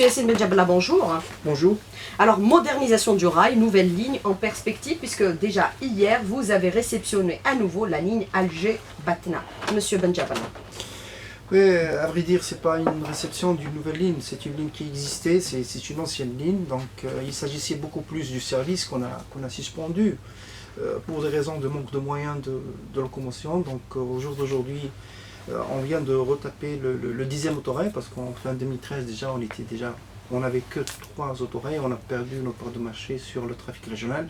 Monsieur Yassine Benjabla, bonjour. Bonjour. Alors, modernisation du rail, nouvelle ligne en perspective, puisque déjà hier, vous avez réceptionné à nouveau la ligne Alger-Batna. Monsieur Benjabla. Oui, à vrai dire, c'est pas une réception d'une nouvelle ligne, c'est une ligne qui existait, c'est une ancienne ligne, donc il s'agissait beaucoup plus du service qu'on a suspendu pour des raisons de manque de moyens de locomotion. Donc au jour d'aujourd'hui, on vient de retaper le 10e autorail, parce qu'en fin 2013 déjà, on n'avait que 3 autorails, on a perdu notre part de marché sur le trafic régional.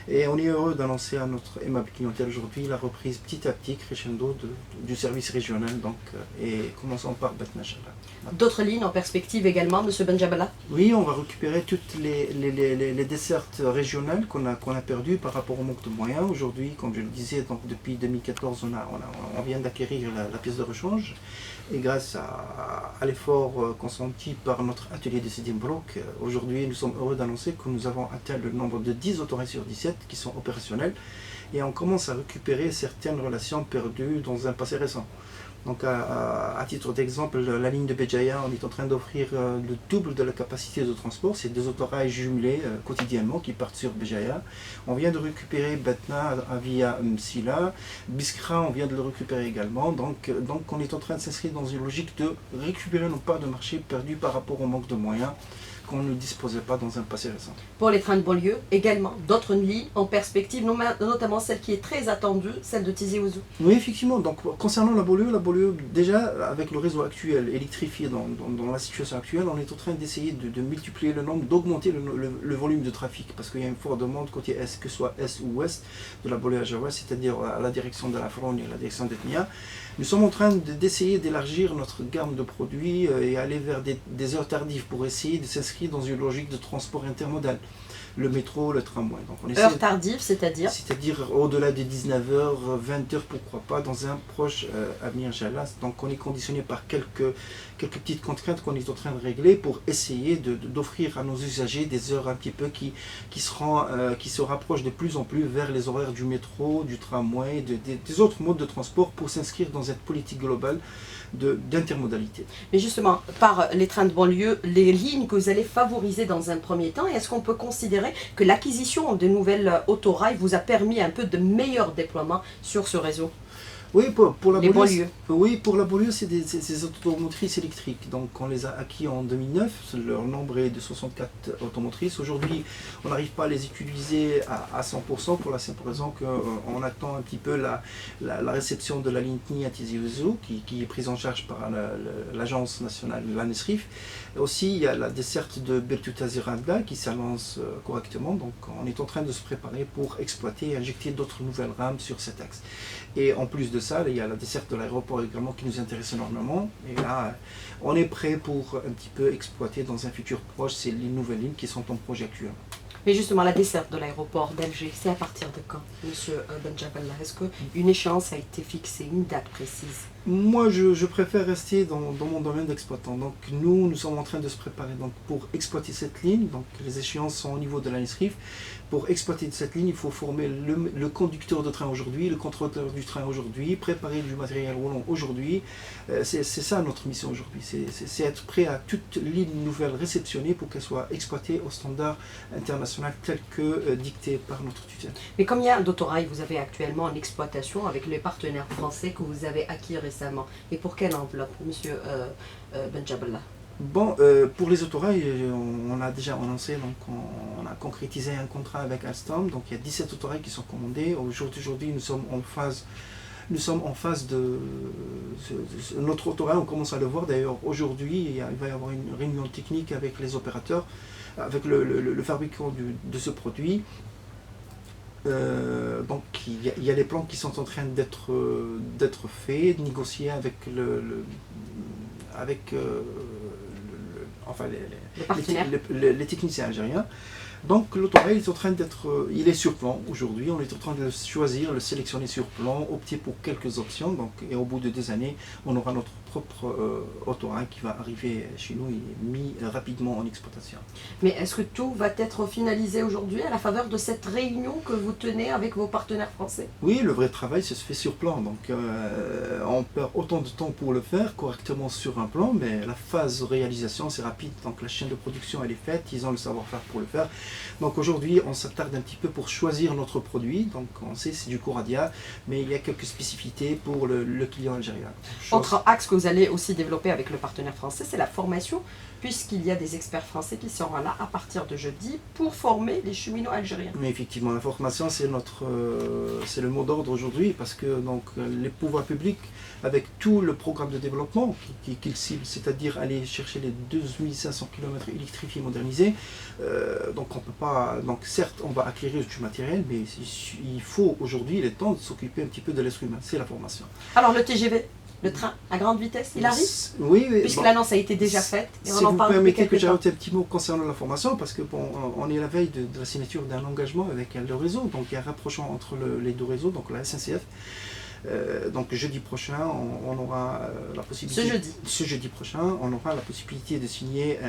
Et on est heureux d'annoncer à notre aimable clientèle aujourd'hui la reprise petit à petit, crescendo, du service régional, donc, et commençons par Batna Inch'Allah. D'autres lignes en perspective également, Monsieur Benjabla? Oui, on va récupérer toutes les dessertes régionales qu'on a perdues par rapport au manque de moyens. Aujourd'hui, comme je le disais, donc, depuis 2014, on vient d'acquérir la pièce de rechange. Et grâce à l'effort consenti par notre atelier de Sidi Mbrouk, aujourd'hui nous sommes heureux d'annoncer que nous avons atteint le nombre de 10 autorails sur 17 qui sont opérationnels et on commence à récupérer certaines relations perdues dans un passé récent. Donc à titre d'exemple, la ligne de Béjaïa, on est en train d'offrir le double de la capacité de transport. C'est 2 autorails jumelés quotidiennement qui partent sur Béjaïa. On vient de récupérer Batna via Msila. Biskra, on vient de le récupérer également. Donc on est en train de s'inscrire dans une logique de récupérer nos parts de marché perdues par rapport au manque de moyens qu'on ne disposait pas dans un passé récent. Pour les trains de banlieue, également d'autres lignes en perspective, notamment celle qui est très attendue, celle de Tizi Ouzou. Oui, effectivement. Donc, concernant la banlieue, déjà, avec le réseau actuel, électrifié dans la situation actuelle, on est en train d'essayer de multiplier le nombre, d'augmenter le volume de trafic, parce qu'il y a une forte demande côté est, que ce soit est ou ouest de la banlieue ajaouaise, c'est-à-dire à la direction de la Fronde et à la direction d'Etnia. Nous sommes en train d'essayer d'élargir notre gamme de produits et aller vers des heures tardives pour essayer de s'inscrire dans une logique de transport intermodal. Le métro, le tramway. Heure tardive, c'est-à-dire? C'est-à-dire au-delà de 19h, 20h, pourquoi pas, dans un proche avenir, Inch'Allah. Donc on est conditionné par quelques petites contraintes qu'on est en train de régler pour essayer d'offrir à nos usagers des heures un petit peu qui se rapprochent de plus en plus vers les horaires du métro, du tramway, des autres modes de transport pour s'inscrire dans cette politique globale d'intermodalité. Mais justement, par les trains de banlieue, les lignes que vous allez favoriser dans un premier temps, est-ce qu'on peut considérer que l'acquisition de nouvelles autorails vous a permis un peu de meilleur déploiement sur ce réseau? Oui, pour la banlieue. Oui, pour la banlieue, c'est des automotrices électriques. Donc, on les a acquis en 2009. Leur nombre est de 64 automotrices. Aujourd'hui, on n'arrive pas à les utiliser à 100% pour la simple raison qu'on attend un petit peu la réception de la ligne TNI à Tizi Ouzou, qui est prise en charge par l'agence nationale, l'ANESRIF. Aussi, il y a la desserte de Bertuta Ziranda qui s'annonce correctement. Donc, on est en train de se préparer pour exploiter et injecter d'autres nouvelles rames sur cet axe. Et en plus de ça, il y a la desserte de l'aéroport également qui nous intéresse énormément. Et là, on est prêt pour un petit peu exploiter dans un futur proche ces nouvelles lignes qui sont en projet actuel. Mais justement, la desserte de l'aéroport d'Alger, c'est à partir de quand, Monsieur Benjabla? Est-ce qu'une échéance a été fixée, une date précise? Moi, je préfère rester dans mon domaine d'exploitant. Donc, nous sommes en train de se préparer pour exploiter cette ligne. Donc, les échéances sont au niveau de l'ANESRIF. Pour exploiter cette ligne, il faut former le conducteur de train aujourd'hui, le contrôleur du train aujourd'hui, préparer du matériel roulant aujourd'hui. C'est ça notre mission aujourd'hui. C'est être prêt à toute ligne nouvelle réceptionnée pour qu'elle soit exploitée au standard international tel que dicté par notre tutelle. Mais combien d'autorails vous avez actuellement en exploitation avec les partenaires français que vous avez acquis récemment? Et pour quelle enveloppe, Monsieur Benjabla? Bon, pour les autorails, on a déjà annoncé, donc on a concrétisé un contrat avec Alstom, donc il y a 17 autorails qui sont commandés. Aujourd'hui, nous sommes en phase de notre autorail, on commence à le voir d'ailleurs aujourd'hui, il va y avoir une réunion technique avec les opérateurs, avec le fabricant de ce produit. Donc il y a des plans qui sont en train d'être faits, négociés avec les techniciens algériens. Donc l'autorail est en train il est sur plan aujourd'hui, on est en train de le choisir, le sélectionner sur plan, opter pour quelques options, et au bout de 2 années, on aura notre propre autorail qui va arriver chez nous et mis rapidement en exploitation. Mais est-ce que tout va être finalisé aujourd'hui à la faveur de cette réunion que vous tenez avec vos partenaires français? Oui, le vrai travail, ça se fait sur plan. Donc, on perd autant de temps pour le faire correctement sur un plan, mais la phase de réalisation, c'est rapide. Donc, la chaîne de production, elle est faite. Ils ont le savoir-faire pour le faire. Donc, aujourd'hui, on s'attarde un petit peu pour choisir notre produit. Donc, on sait c'est du Coradia, mais il y a quelques spécificités pour le client algérien. Autre axe que vous allez aussi développer avec le partenaire français, c'est la formation, puisqu'il y a des experts français qui seront là à partir de jeudi pour former les cheminots algériens. Mais effectivement, la formation, c'est c'est le mot d'ordre aujourd'hui, parce que donc, les pouvoirs publics, avec tout le programme de développement qu'ils ciblent, c'est-à-dire aller chercher les 2500 km électrifiés modernisés, donc on peut pas, donc certes on va acquérir du matériel, mais il faut aujourd'hui, il est temps de s'occuper un petit peu de l'être humain, c'est la formation. Alors le TGV, le train à grande vitesse, il arrive? Oui, puisque l'annonce a été déjà faite. Et si vous permettez que j'ajoute un petit mot concernant la formation, parce que bon, on est à la veille de la signature d'un engagement avec le réseau, donc il y a un rapprochement entre les deux réseaux, donc la SNCF. Donc jeudi prochain, on aura la possibilité. Ce jeudi prochain, on aura la possibilité de signer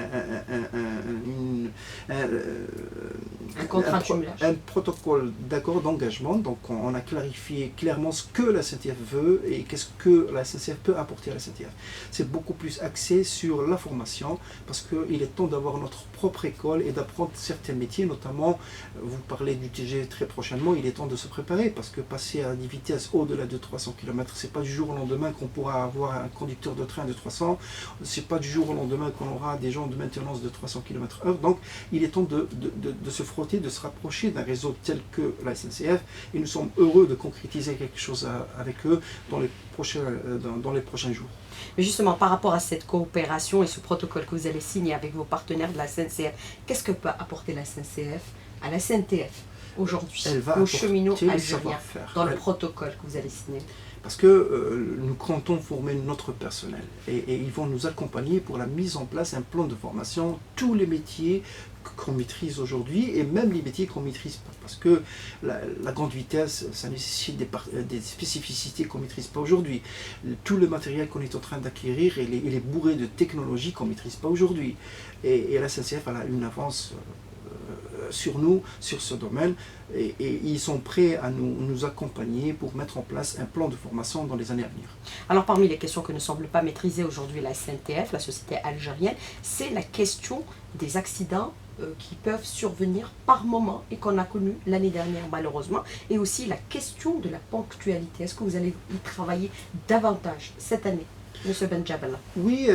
un protocole d'accord d'engagement. Donc on a clarifié clairement ce que la SNCF veut et qu'est-ce que la SNCF peut apporter à la SNCF. C'est beaucoup plus axé sur la formation, parce qu'il est temps d'avoir notre propre école et d'apprendre certains métiers, notamment, vous parlez du TGV très prochainement, il est temps de se préparer, parce que passer à des vitesses au-delà de 300 km, c'est pas du jour au lendemain qu'on pourra avoir un conducteur de train de 300, c'est pas du jour au lendemain qu'on aura des gens de maintenance de 300 km/h, donc il est temps de se frotter, de se rapprocher d'un réseau tel que la SNCF, et nous sommes heureux de concrétiser quelque chose avec eux dans les prochains jours. Mais justement, par rapport à cette coopération et ce protocole que vous allez signer avec vos partenaires de la SNCF, qu'est-ce que peut apporter la SNCF à la SNTF aujourd'hui, aux cheminots algériens, dans le protocole que vous allez signer? Parce que nous comptons former notre personnel et ils vont nous accompagner pour la mise en place d'un plan de formation, tous les métiers qu'on maîtrise aujourd'hui et même les métiers qu'on ne maîtrise pas. Parce que la grande vitesse, ça nécessite des spécificités qu'on ne maîtrise pas aujourd'hui. Tout le matériel qu'on est en train d'acquérir, il est bourré de technologies qu'on ne maîtrise pas aujourd'hui. Et la SNCF a une avance sur nous, sur ce domaine, et ils sont prêts à nous accompagner pour mettre en place un plan de formation dans les années à venir. Alors parmi les questions que ne semble pas maîtriser aujourd'hui la SNTF, la société algérienne, c'est la question des accidents qui peuvent survenir par moment et qu'on a connu l'année dernière malheureusement, et aussi la question de la ponctualité. Est-ce que vous allez y travailler davantage cette année, M. Benjabel? Oui,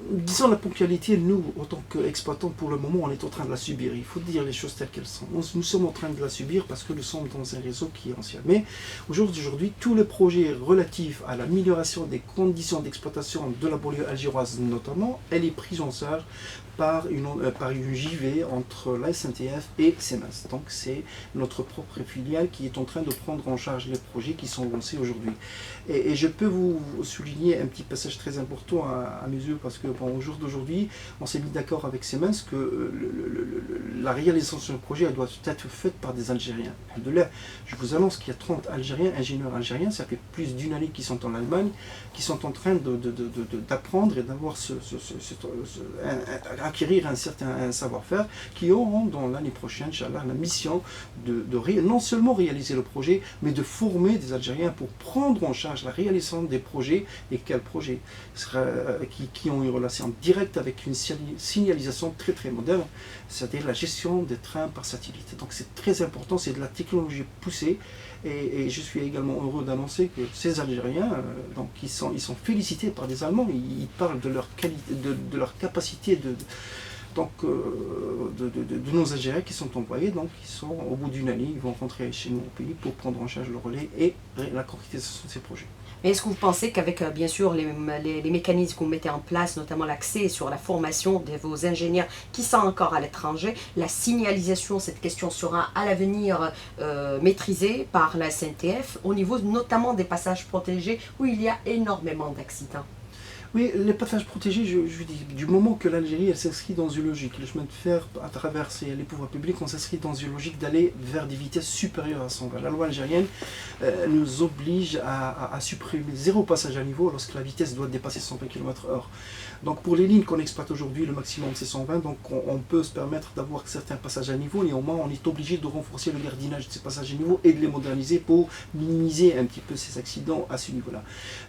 disons la ponctualité, nous, en tant qu'exploitants, pour le moment, on est en train de la subir. Il faut dire les choses telles qu'elles sont. Nous sommes en train de la subir parce que nous sommes dans un réseau qui est ancien. Mais aujourd'hui, tous les projets relatifs à l'amélioration des conditions d'exploitation de la banlieue algéroise notamment, elle est prise en charge par une JV entre la SNTF et Siemens. Donc c'est notre propre filiale qui est en train de prendre en charge les projets qui sont lancés aujourd'hui. Et je peux vous souligner un petit passage très important à mes yeux, parce que au jour d'aujourd'hui, on s'est mis d'accord avec Siemens que la réalisation du projet elle doit être faite par des Algériens. De là, je vous annonce qu'il y a 30 Algériens, ingénieurs algériens, ça fait plus d'une année qu'ils sont en Allemagne, qui sont en train d'apprendre et d'avoir acquérir un certain savoir-faire, qui auront dans l'année prochaine, Inch'Allah, la mission non seulement réaliser le projet, mais de former des Algériens pour prendre en charge la réalisation des projets. Et quels projets qui ont une relation directe avec une signalisation très très moderne, c'est-à-dire la gestion des trains par satellite. Donc c'est très important, c'est de la technologie poussée, et je suis également heureux d'annoncer que ces Algériens, donc ils sont félicités par des Allemands, ils parlent de leur qualité, de leur capacité de nos Algériens qui sont envoyés, donc ils sont au bout d'une année, ils vont rentrer chez nous au pays pour prendre en charge le relais et la concrétisation de ces projets. Mais est-ce que vous pensez qu'avec bien sûr les mécanismes que vous mettez en place, notamment l'accès sur la formation de vos ingénieurs qui sont encore à l'étranger, la signalisation, cette question sera à l'avenir maîtrisée par la SNTF au niveau notamment des passages protégés où il y a énormément d'accidents? Oui, les passages protégés, je dis, du moment que l'Algérie elle s'inscrit dans une logique, le chemin de fer à travers les pouvoirs publics, on s'inscrit dans une logique d'aller vers des vitesses supérieures à 120. La loi algérienne nous oblige à supprimer zéro passage à niveau lorsque la vitesse doit dépasser 120 km/h. Donc pour les lignes qu'on exploite aujourd'hui, le maximum c'est 120, donc on peut se permettre d'avoir certains passages à niveau, néanmoins on est obligé de renforcer le gardiennage de ces passages à niveau et de les moderniser pour minimiser un petit peu ces accidents à ce niveau-là.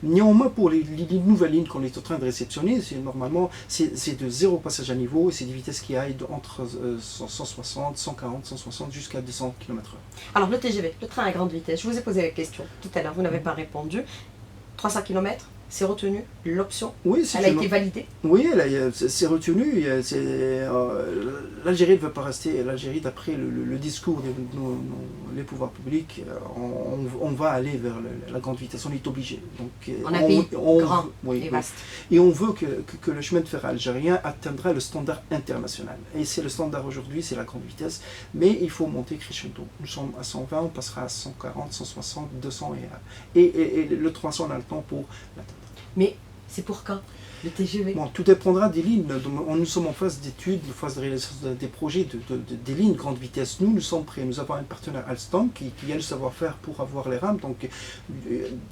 Néanmoins pour les nouvelles lignes qu'on est en train de réceptionner, normalement c'est de zéro passage à niveau et c'est des vitesses qui aillent entre 160, 140, 160 jusqu'à 200 km/h. Alors le TGV, le train à grande vitesse, je vous ai posé la question tout à l'heure, vous n'avez pas répondu. 300 km, c'est retenu l'option. Oui, elle a été validée. Oui, c'est retenu. L'Algérie ne veut pas rester. L'Algérie, d'après le discours des pouvoirs publics, on va aller vers la grande vitesse. On est obligé. Donc, on a un pays grand et vaste. Et on veut que le chemin de fer algérien atteindra le standard international. Et c'est le standard aujourd'hui, c'est la grande vitesse. Mais il faut monter crescendo. Nous sommes à 120, on passera à 140, 160, 200 et le 300, on a le temps pour l'atteindre. Mais c'est pour quand le TGV? Bon, tout dépendra des lignes. Nous sommes en phase d'études, en phase de réalisation des projets des lignes grande vitesse. Nous sommes prêts. Nous avons un partenaire Alstom qui a le savoir-faire pour avoir les rames. Donc,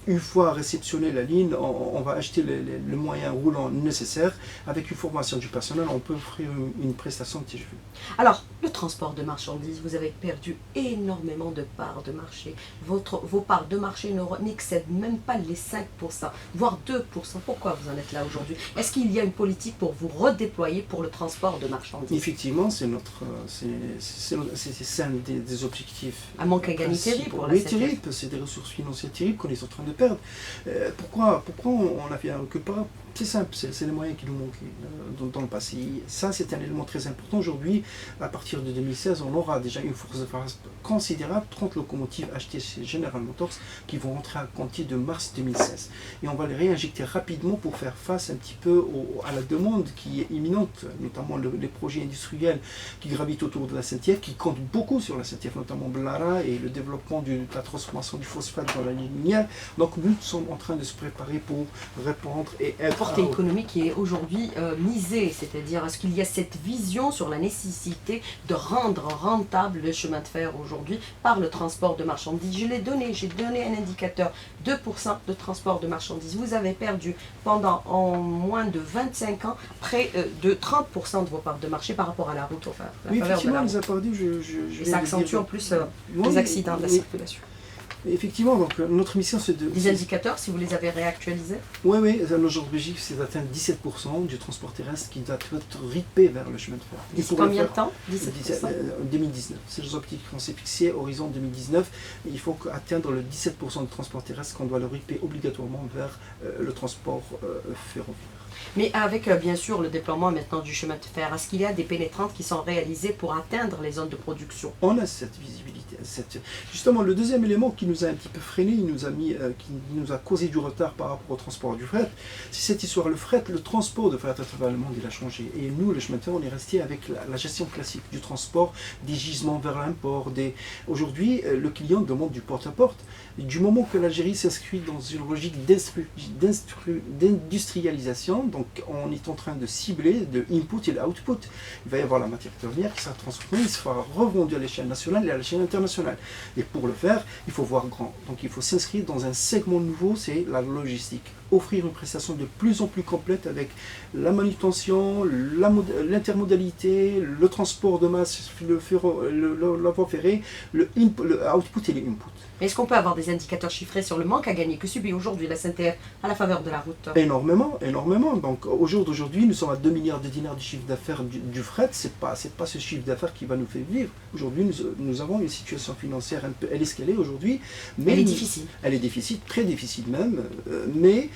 une fois réceptionné la ligne, on va acheter le moyen roulant nécessaire. Avec une formation du personnel, on peut offrir une prestation de TGV. Alors, le transport de marchandises, vous avez perdu énormément de parts de marché. Vos parts de marché n'excèdent même pas les 5%, voire 2%. Pourquoi vous en êtes là aujourd'hui? Est-ce qu'il y a une politique pour vous redéployer pour le transport de marchandises? Effectivement, c'est un des objectifs. Un manque à gagner terrible pour la Oui, SNCF. terrible, c'est des ressources financières terribles qu'on est en train de perdre. Pourquoi on a fait un recul pas? C'est simple, c'est les moyens qui nous manquaient dans le passé. Ça, c'est un élément très important. Aujourd'hui, à partir de 2016, on aura déjà une force de frappe considérable, 30 locomotives achetées chez General Motors qui vont rentrer à compter de mars 2016. Et on va les réinjecter rapidement pour faire face un petit peu à la demande qui est imminente, notamment les projets industriels qui gravitent autour de la SNCF, qui comptent beaucoup sur la SNCF, notamment Blara et le développement de la transformation du phosphate dans la ligne minière. Donc nous sommes en train de se préparer pour répondre et être économique qui est aujourd'hui misée, c'est-à-dire est-ce qu'il y a cette vision sur la nécessité de rendre rentable le chemin de fer aujourd'hui par le transport de marchandises? J'ai donné un indicateur, 2% de transport de marchandises. Vous avez perdu pendant en moins de 25 ans près de 30% de vos parts de marché par rapport à la route. Enfin, oui, effectivement, les perdu, et ça accentue en plus les accidents de la circulation. Effectivement, donc notre mission c'est de... Des indicateurs, si vous les avez réactualisés? Oui, notre objectif c'est d'atteindre 17% du transport terrestre qui doit être ripé vers le chemin de fer. D'ici combien de temps? 17%? 2019. C'est les objectifs qu'on s'est fixés, horizon 2019. Il faut atteindre le 17% de transport terrestre qu'on doit le riper obligatoirement vers le transport ferroviaire. Mais avec bien sûr le déploiement maintenant du chemin de fer, est-ce qu'il y a des pénétrantes qui sont réalisées pour atteindre les zones de production? On a cette visibilité. Justement, le deuxième élément qui nous a un petit peu freiné, qui nous a causé du retard par rapport au transport du fret, c'est cette histoire. Le fret, le transport de fret à travers le monde, il a changé. Et nous, le chemin de fer, on est resté avec la gestion classique du transport, des gisements vers l'import. Aujourd'hui, le client demande du porte-à-porte. Du moment que l'Algérie s'inscrit dans une logique d'industrialisation, donc on est en train de cibler de input et l'output. Il va y avoir la matière première qui sera transformée, il sera revendue à l'échelle nationale et à l'échelle internationale. Et pour le faire, il faut voir grand. Donc il faut s'inscrire dans un segment nouveau, c'est la logistique. Offrir une prestation de plus en plus complète avec la manutention, l'intermodalité, le transport de masse, la voie ferrée, le output et les inputs. Est-ce qu'on peut avoir des indicateurs chiffrés sur le manque à gagner que subit aujourd'hui la SNCF à la faveur de la route? Énormément. Donc au jour d'aujourd'hui, nous sommes à 2 milliards de dinars de chiffre d'affaires du fret. C'est pas ce chiffre d'affaires qui va nous faire vivre. Aujourd'hui, nous avons une situation financière un peu, elle est ce qu'elle est aujourd'hui. Mais elle est difficile. Elle est difficile, très difficile même. Mais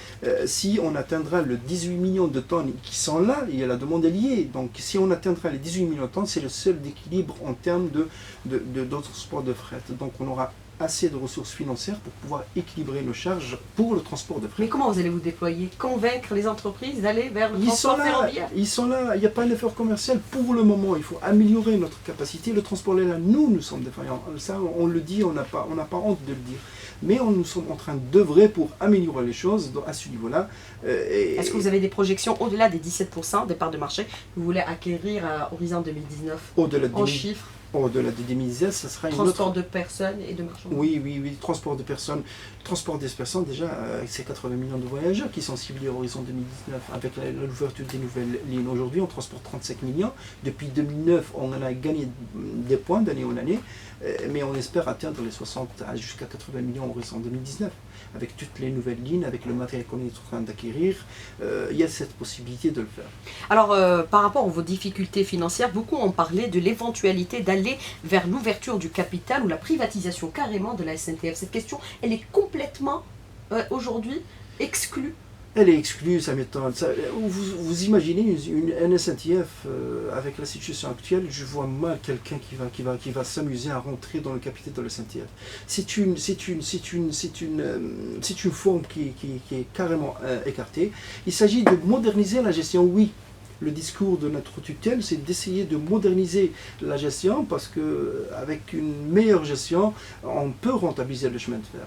si on atteindra le 18 millions de tonnes qui sont là, il y a la demande est liée. Donc si on atteindra les 18 millions de tonnes, c'est le seul équilibre en termes d'autres sports de fret. Donc on aura assez de ressources financières pour pouvoir équilibrer nos charges pour le transport de fret. Mais comment vous allez vous déployer? Convaincre les entreprises d'aller vers le transport ferroviaire? Ils sont là, il n'y a pas d'effort commercial pour le moment. Il faut améliorer notre capacité. Le transport est là, nous sommes défaillants. Ça, on le dit, on n'a pas honte de le dire. Mais nous sommes en train d'œuvrer pour améliorer les choses à ce niveau-là. Est-ce que vous avez des projections au-delà des 17% des parts de marché que vous voulez acquérir à horizon 2019 en chiffres? Au-delà de 2019, ça sera transport de personnes et de marchandises. Oui, transport de personnes. Transport des personnes, déjà, c'est 80 millions de voyageurs qui sont ciblés à horizon 2019 avec l'ouverture des nouvelles lignes. Aujourd'hui, on transporte 35 millions. Depuis 2009, on en a gagné des points d'année en année, mais on espère atteindre les 60 jusqu'à 80 millions à horizon 2019. Avec toutes les nouvelles lignes, avec le matériel qu'on est en train d'acquérir, il y a cette possibilité de le faire. Alors, par rapport à vos difficultés financières, beaucoup ont parlé de l'éventualité d'aller vers l'ouverture du capital ou la privatisation carrément de la SNTF. Cette question, elle est complètement, aujourd'hui, exclue. Elle est exclue, ça m'étonne. Vous imaginez une SNTF avec la situation actuelle, je vois mal quelqu'un qui va s'amuser à rentrer dans le capital de la SNTF. C'est une forme qui est carrément écartée. Il s'agit de moderniser la gestion, oui. Le discours de notre tutelle, c'est d'essayer de moderniser la gestion parce qu'avec une meilleure gestion, on peut rentabiliser le chemin de fer.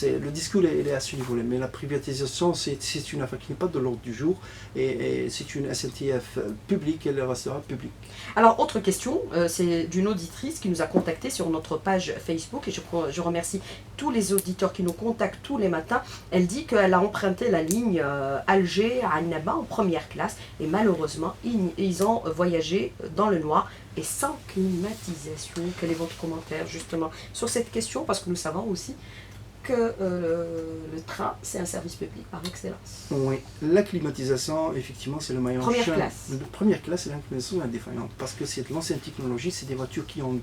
Le discours il est à ce niveau-là, mais la privatisation, c'est une affaire qui n'est pas de l'ordre du jour et c'est une SNTF publique, elle restera publique. Alors, autre question, c'est d'une auditrice qui nous a contacté sur notre page Facebook et je remercie tous les auditeurs qui nous contactent tous les matins. Elle dit qu'elle a emprunté la ligne Alger à Annaba en première classe et malheureusement, ils ont voyagé dans le noir et sans climatisation. Quel est votre commentaire justement sur cette question? Parce que nous savons aussi que le train, c'est un service public par excellence. Oui, la climatisation, effectivement, c'est le maillon première chaîne. Classe. Première classe, c'est la climatisation indéfaillante, parce que c'est de l'ancienne technologie, c'est des voitures qui ont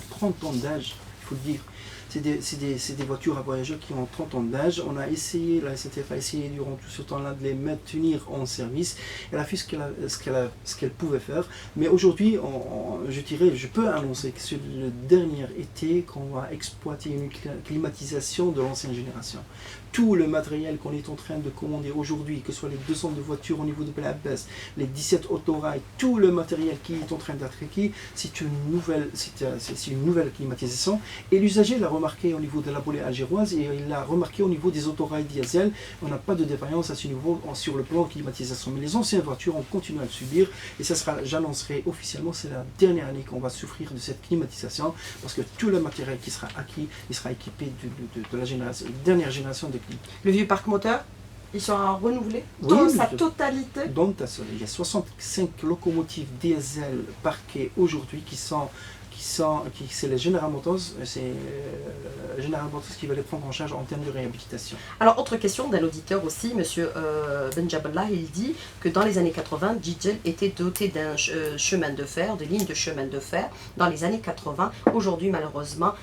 30 ans d'âge, il faut le dire. C'est des voitures à voyageurs qui ont 30 ans d'âge. On a essayé, la SNCF a essayé durant tout ce temps-là de les maintenir en service. Elle a fait ce qu'elle pouvait faire. Mais aujourd'hui, je peux annoncer que c'est le dernier été qu'on va exploiter une climatisation de l'ancienne génération. Tout le matériel qu'on est en train de commander aujourd'hui, que ce soit les 200 de voitures au niveau de Belabès, les 17 autorails, tout le matériel qui est en train d'être acquis, c'est une nouvelle climatisation. Et l'usager l'a remarqué au niveau de la bolée algéroise et il l'a remarqué au niveau des autorails diesel. On n'a pas de défaillance à ce niveau sur le plan de climatisation. Mais les anciennes voitures, on continue à le subir. Et ça sera, j'annoncerai officiellement, c'est la dernière année qu'on va souffrir de cette climatisation parce que tout le matériel qui sera acquis, il sera équipé de la dernière génération de clim. Le vieux parc moteur, il sera renouvelé dans sa totalité? Il y a 65 locomotives diesel parquées aujourd'hui c'est les General Motors, c'est General Motors qui va les prendre en charge en termes de réhabilitation. Alors, autre question d'un auditeur aussi, monsieur Benjaballah, il dit que dans les années 80, Djidjel était doté d'un chemin de fer, de lignes de chemin de fer dans les années 80. Aujourd'hui, malheureusement,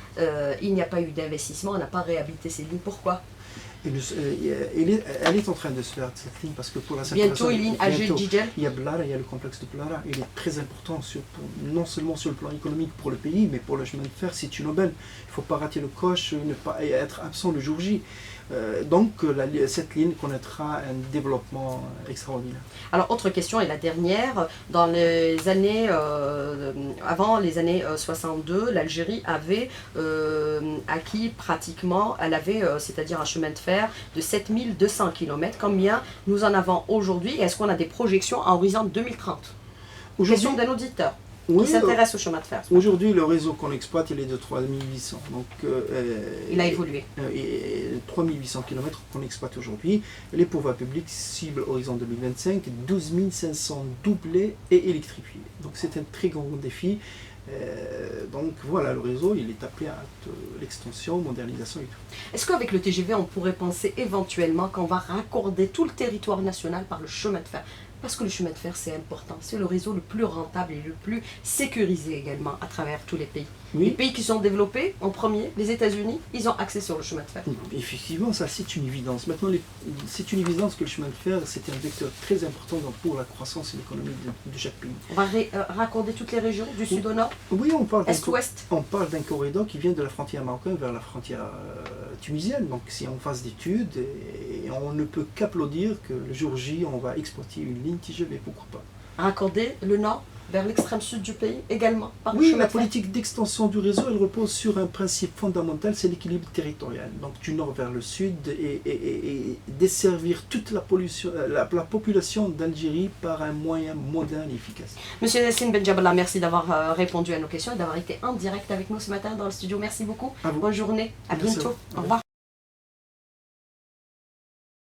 il n'y a pas eu d'investissement, on n'a pas réhabilité ces lignes. Pourquoi? Elle est en train de se faire cette ligne parce que pour la bientôt il y a Djidjel. Il y a Blara, il y a le complexe de Blara. Il est très important non seulement sur le plan économique pour le pays, mais pour le chemin de fer, c'est une aubaine. Il ne faut pas rater le coche, ne pas être absent le jour J. Donc cette ligne connaîtra un développement extraordinaire. Alors, autre question et la dernière, dans les années avant les années 62, l'Algérie avait acquis pratiquement, c'est-à-dire un chemin de fer de 7200 km. Combien nous en avons aujourd'hui? Est-ce qu'on a des projections à horizon 2030? Question d'un auditeur qui s'intéresse au chemin de fer. Aujourd'hui, le réseau qu'on exploite, il est de 3800. Donc, il a évolué. 3800 km qu'on exploite aujourd'hui. Les pouvoirs publics ciblent horizon 2025, 12 500 doublés et électrifiés. Donc, c'est un très grand défi. Donc voilà, le réseau, il est appelé à l'extension, modernisation et tout. Est-ce qu'avec le TGV, on pourrait penser éventuellement qu'on va raccorder tout le territoire national par le chemin de fer? Parce que le chemin de fer, c'est important. C'est le réseau le plus rentable et le plus sécurisé également à travers tous les pays. Oui. Les pays qui sont développés, en premier, les États-Unis, ils ont accès sur le chemin de fer. Effectivement, ça c'est une évidence. Maintenant, c'est une évidence que le chemin de fer, c'est un vecteur très important pour la croissance et l'économie de chaque pays. On va raccorder toutes les régions, du sud au nord, Oui, est-ouest. on parle d'un corridor qui vient de la frontière marocaine vers la frontière tunisienne. Donc c'est en phase d'étude et on ne peut qu'applaudir que le jour J, on va exploiter une ligne TGV, pourquoi pas. Raccorder le nord vers l'extrême sud du pays également par le Oui, chemin la de fer. politique d'extension du réseau, elle repose sur un principe fondamental, c'est l'équilibre territorial. Donc du nord vers le sud et desservir toute la population d'Algérie par un moyen moderne et efficace. Monsieur Yassine Benjabala, merci d'avoir répondu à nos questions et d'avoir été en direct avec nous ce matin dans le studio. Merci beaucoup. À vous. Bonne journée. À Merci à bientôt. vous. Au revoir.